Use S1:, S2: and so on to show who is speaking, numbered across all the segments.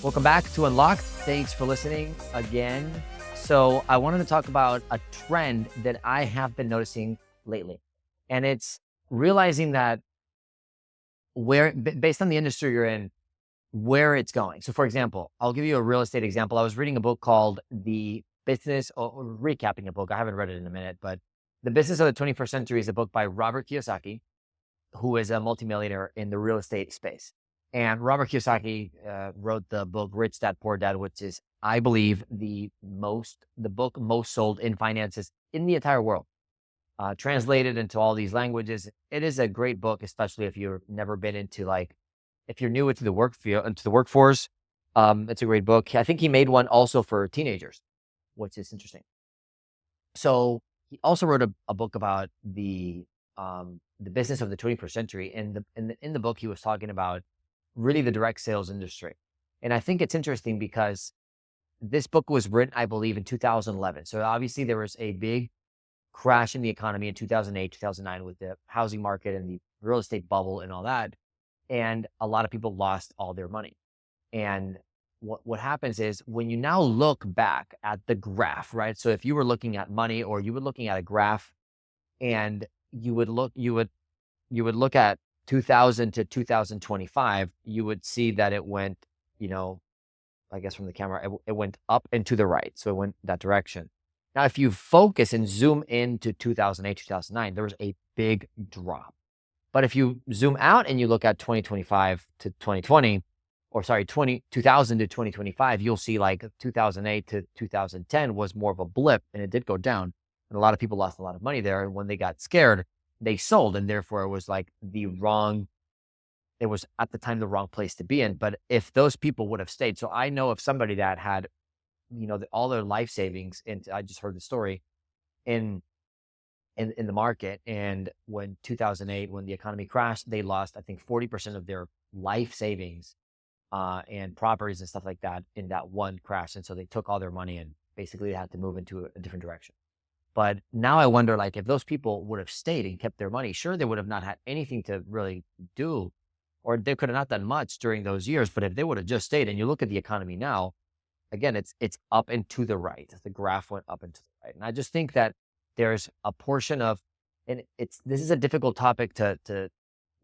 S1: Welcome back to Unlocked. Thanks for listening again. So I wanted to talk about a trend that I have been noticing lately. And it's realizing that based on the industry you're in, where it's going. So for example, I'll give you a real estate example. I was reading a book called The Business, or recapping a book. I haven't read it in a minute, but The Business of the 21st Century is a book by Robert Kiyosaki, who is a multimillionaire in the real estate space. And Robert Kiyosaki wrote the book Rich Dad Poor Dad, which is, I believe, the book most sold in finances in the entire world, translated into all these languages. It is a great book, especially if you've never been into if you're new into the into the workforce. It's a great book. I think he made one also for teenagers, which is interesting. So he also wrote a book about the business of the 21st century. In the book, he was talking about really the direct sales industry. And I think it's interesting because this book was written, I believe, in 2011. So obviously there was a big crash in the economy in 2008, 2009 with the housing market and the real estate bubble and all that. And a lot of people lost all their money. And what happens is when you now look back at the graph, right? So if you were looking at money, or you were looking at a graph, and you would look at 2000 to 2025, you would see that it went, I guess from the camera, it went up and to the right. So it went that direction. Now, if you focus and zoom into 2008, 2009, there was a big drop. But if you zoom out and you look at 2025 to 2020, or sorry, 2000 to 2025, you'll see like 2008 to 2010 was more of a blip, and it did go down. And a lot of people lost a lot of money there. And when they got scared, they sold. And therefore it was like it was at the time the wrong place to be in. But if those people would have stayed, so I know of somebody that had, all their life savings, and I just heard the story in the market. And when 2008, when the economy crashed, they lost, I think, 40% of their life savings and properties and stuff like that in that one crash. And so they took all their money and basically they had to move into a different direction. But now I wonder, if those people would have stayed and kept their money, sure, they would have not had anything to really do, or they could have not done much during those years. But if they would have just stayed, and you look at the economy now, again, it's up and to the right. The graph went up and to the right. And I just think that there's a portion of, and this is a difficult topic to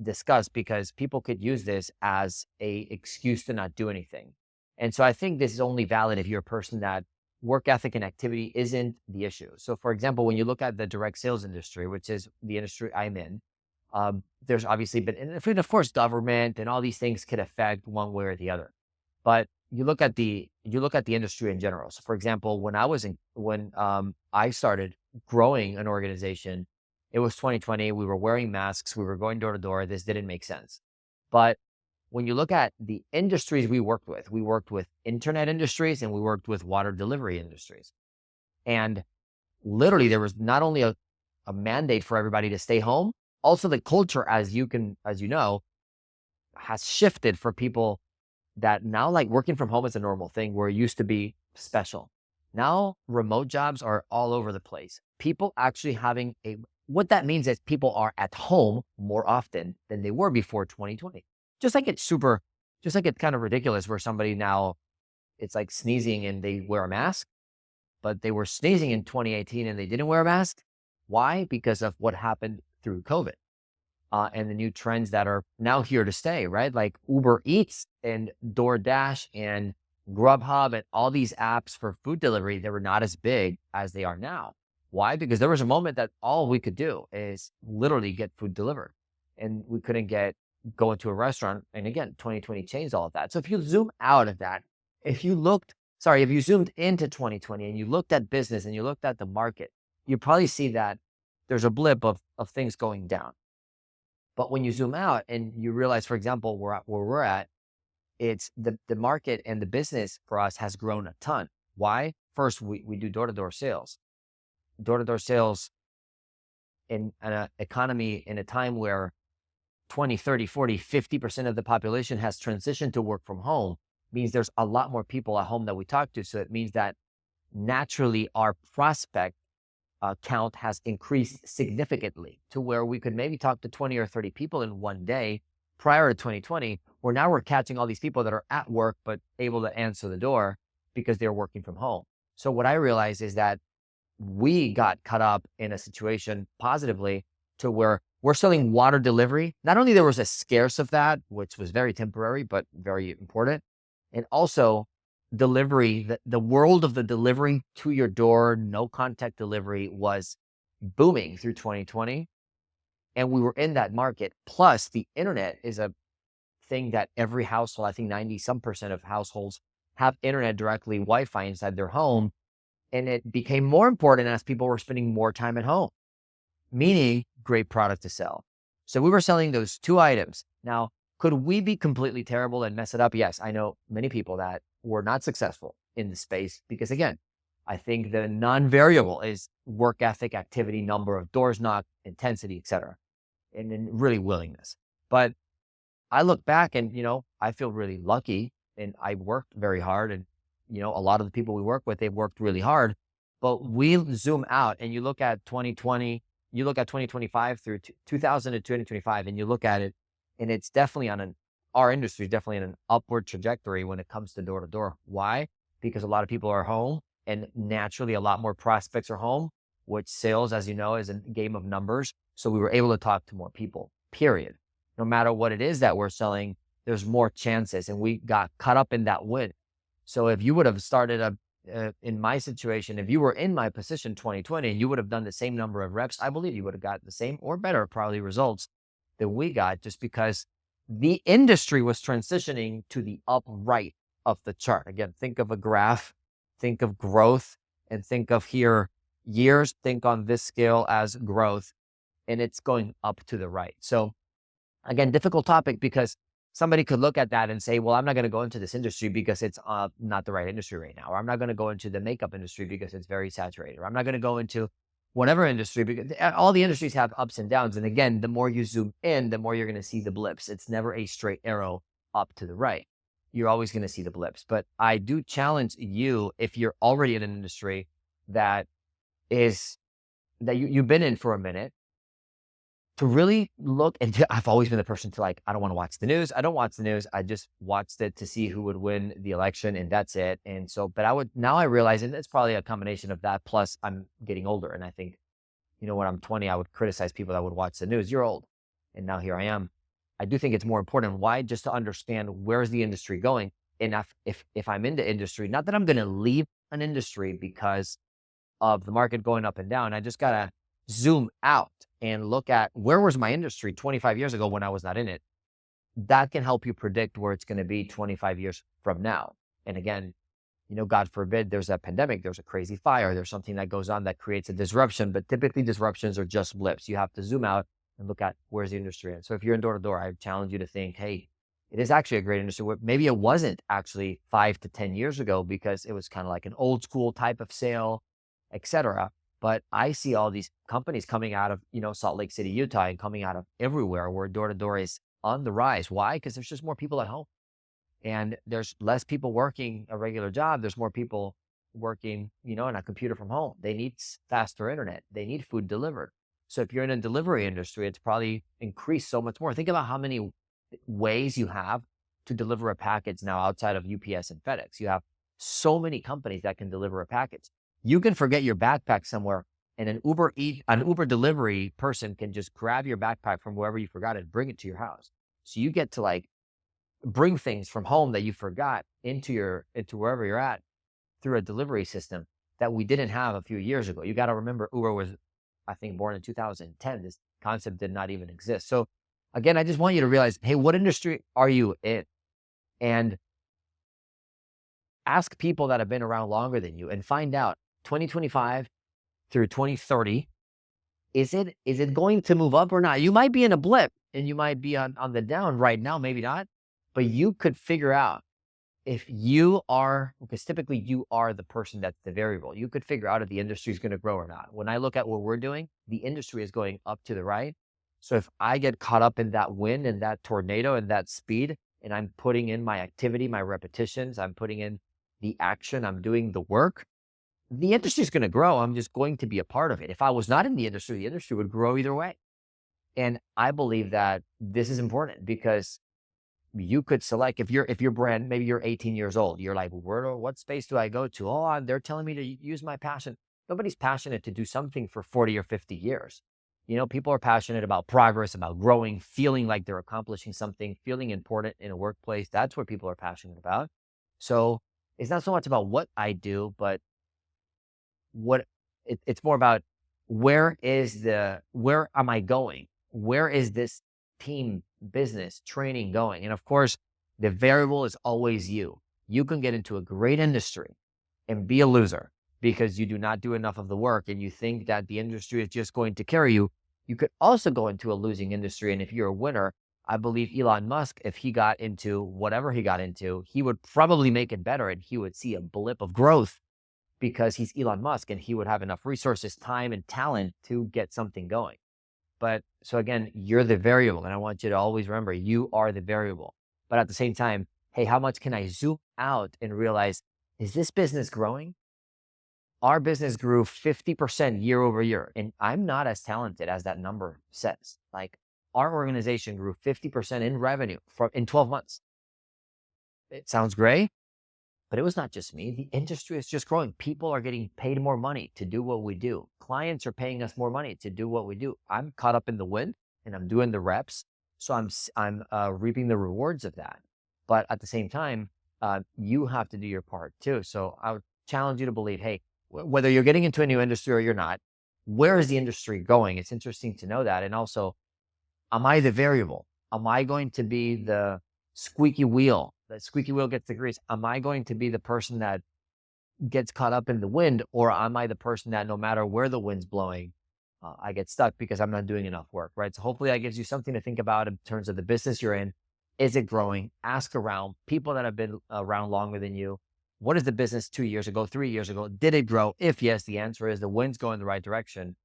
S1: discuss, because people could use this as a excuse to not do anything. And so I think this is only valid if you're a person that work ethic and activity isn't the issue. So for example, when you look at the direct sales industry, which is the industry I'm in, there's obviously been, and of course, government and all these things could affect one way or the other. But you look at the industry in general. So for example, when I started growing an organization, it was 2020. We were wearing masks. We were going door to door. This didn't make sense. But when you look at the industries we worked with internet industries, and we worked with water delivery industries. And literally there was not only a mandate for everybody to stay home, also the culture, as you know, has shifted for people that now working from home is a normal thing, where it used to be special. Now remote jobs are all over the place. People actually what that means is people are at home more often than they were before 2020. Just like it's kind of ridiculous where somebody now, it's like sneezing and they wear a mask, but they were sneezing in 2018 and they didn't wear a mask. Why? Because of what happened through COVID and the new trends that are now here to stay, right? Like Uber Eats and DoorDash and Grubhub and all these apps for food delivery, they were not as big as they are now. Why? Because there was a moment that all we could do is literally get food delivered, and we couldn't go into a restaurant. And again, 2020 changed all of that. So if you zoom out of that, if you zoomed into 2020 and you looked at business and you looked at the market, you probably see that there's a blip of things going down. But when you zoom out and you realize, for example, where we're at, it's the market and the business for us has grown a ton. Why? First, we do door-to-door sales. Door-to-door sales in an economy, in a time where 20, 30, 40, 50% of the population has transitioned to work from home, means there's a lot more people at home that we talk to. So it means that naturally our prospect count has increased significantly to where we could maybe talk to 20 or 30 people in one day prior to 2020, where now we're catching all these people that are at work, but able to answer the door because they're working from home. So what I realized is that we got caught up in a situation positively to where we're selling water delivery. Not only there was a scarce of that, which was very temporary, but very important. And also delivery, the world of the delivery to your door, no contact delivery was booming through 2020. And we were in that market. Plus the internet is a thing that every household, I think 90 some percent of households have internet directly, Wi-Fi inside their home. And it became more important as people were spending more time at home, meaning great product to sell. So we were selling those two items. Now, could we be completely terrible and mess it up? Yes, I know many people that were not successful in the space because, again, I think the non-variable is work ethic, activity, number of doors knocked, intensity, etc., and then really willingness. But I look back and, I feel really lucky and I worked very hard. And, a lot of the people we work with, they've worked really hard. But we zoom out and you look at 2020, you look at 2025 through 2000 to 2025, and you look at it, and it's definitely our industry is definitely in an upward trajectory when it comes to door to door. Why? Because a lot of people are home and naturally a lot more prospects are home, which sales, as you know, is a game of numbers. So we were able to talk to more people, period. No matter what it is that we're selling, there's more chances, and we got caught up in that win. So if you would have started in my situation, if you were in my position 2020 and you would have done the same number of reps, I believe you would have got the same or better probably results than we got, just because the industry was transitioning to the upright of the chart. Again, think of a graph, think of growth, and think of here years, think on this scale as growth, and it's going up to the right. So again, difficult topic because somebody could look at that and say, well, I'm not going to go into this industry because it's not the right industry right now. Or I'm not going to go into the makeup industry because it's very saturated. Or I'm not going to go into whatever industry, because all the industries have ups and downs. And again, the more you zoom in, the more you're going to see the blips. It's never a straight arrow up to the right. You're always going to see the blips. But I do challenge you, if you're already in an industry that you've been in for a minute, to really look. And I've always been the person to I don't want to watch the news. I don't watch the news. I just watched it to see who would win the election, and that's it. And so, but now I realize, and it's probably a combination of that. Plus I'm getting older. And I think, when I'm 20, I would criticize people that would watch the news. You're old. And now here I am. I do think it's more important. Why? Just to understand where's the industry going. And if I'm into industry, not that I'm going to leave an industry because of the market going up and down. I just got to zoom out and look at where was my industry 25 years ago when I was not in it. That can help you predict where it's going to be 25 years from now. And again, God forbid there's a pandemic, there's a crazy fire, there's something that goes on that creates a disruption, but typically disruptions are just blips. You have to zoom out and look at where's the industry. And so if you're in door to door, I challenge you to think, hey, it is actually a great industry. Maybe it wasn't actually 5 to 10 years ago because it was kind of like an old school type of sale, etc. But I see all these companies coming out of, Salt Lake City, Utah, and coming out of everywhere where door to door is on the rise. Why? Because there's just more people at home and there's less people working a regular job. There's more people working, in a computer from home. They need faster internet. They need food delivered. So if you're in a delivery industry, it's probably increased so much more. Think about how many ways you have to deliver a package now outside of UPS and FedEx. You have so many companies that can deliver a package. You can forget your backpack somewhere, and an Uber delivery person can just grab your backpack from wherever you forgot it and bring it to your house. So you get to bring things from home that you forgot into wherever you're at through a delivery system that we didn't have a few years ago. You got to remember, Uber was, I think, born in 2010. This concept did not even exist. So again, I just want you to realize, hey, what industry are you in? And ask people that have been around longer than you and find out 2025 through 2030, is it going to move up or not? You might be in a blip and you might be on the down right now, maybe not, but you could figure out if you are, because typically you are the person that's the variable. You could figure out if the industry is going to grow or not. When I look at what we're doing, the industry is going up to the right. So if I get caught up in that wind and that tornado and that speed, and I'm putting in my activity, my repetitions, I'm putting in the action, I'm doing the work, the industry is going to grow. I'm just going to be a part of it. If I was not in the industry would grow either way. And I believe that this is important because you could select if your brand, maybe you're 18 years old, you're like, what space do I go to? Oh, they're telling me to use my passion. Nobody's passionate to do something for 40 or 50 years. People are passionate about progress, about growing, feeling like they're accomplishing something, feeling important in a workplace. That's what people are passionate about. So it's not so much about what I do, but what it's more about where am I going? Where is this team business training going? And of course, the variable is always you. You can get into a great industry and be a loser because you do not do enough of the work and you think that the industry is just going to carry you. You could also go into a losing industry. And if you're a winner, I believe Elon Musk, if he got into whatever he got into, he would probably make it better and he would see a blip of growth because he's Elon Musk and he would have enough resources, time, and talent to get something going. But so again, you're the variable. And I want you to always remember you are the variable. But at the same time, hey, how much can I zoom out and realize, is this business growing? Our business grew 50% year over year. And I'm not as talented as that number says. Like our organization grew 50% in revenue in 12 months. It sounds great. But it was not just me. The industry is just growing. People are getting paid more money to do what we do. Clients are paying us more money to do what we do. I'm caught up in the wind and I'm doing the reps. So I'm reaping the rewards of that. But at the same time, you have to do your part too. So I would challenge you to believe, hey, whether you're getting into a new industry or you're not, where is the industry going? It's interesting to know that. And also, am I the variable? Am I going to be the squeaky wheel? The squeaky wheel gets the grease. Am I going to be the person that gets caught up in the wind, or am I the person that no matter where the wind's blowing, I get stuck because I'm not doing enough work, right? So hopefully that gives you something to think about in terms of the business you're in. Is it growing? Ask around people that have been around longer than you. What is the business 2 years ago, 3 years ago? Did it grow? If yes, the answer is the wind's going the right direction.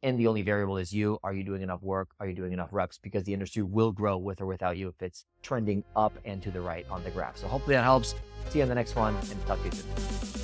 S1: And the only variable is you. Are you doing enough work? Are you doing enough reps? Because the industry will grow with or without you if it's trending up and to the right on the graph. So hopefully that helps. See you on the next one and talk to you soon.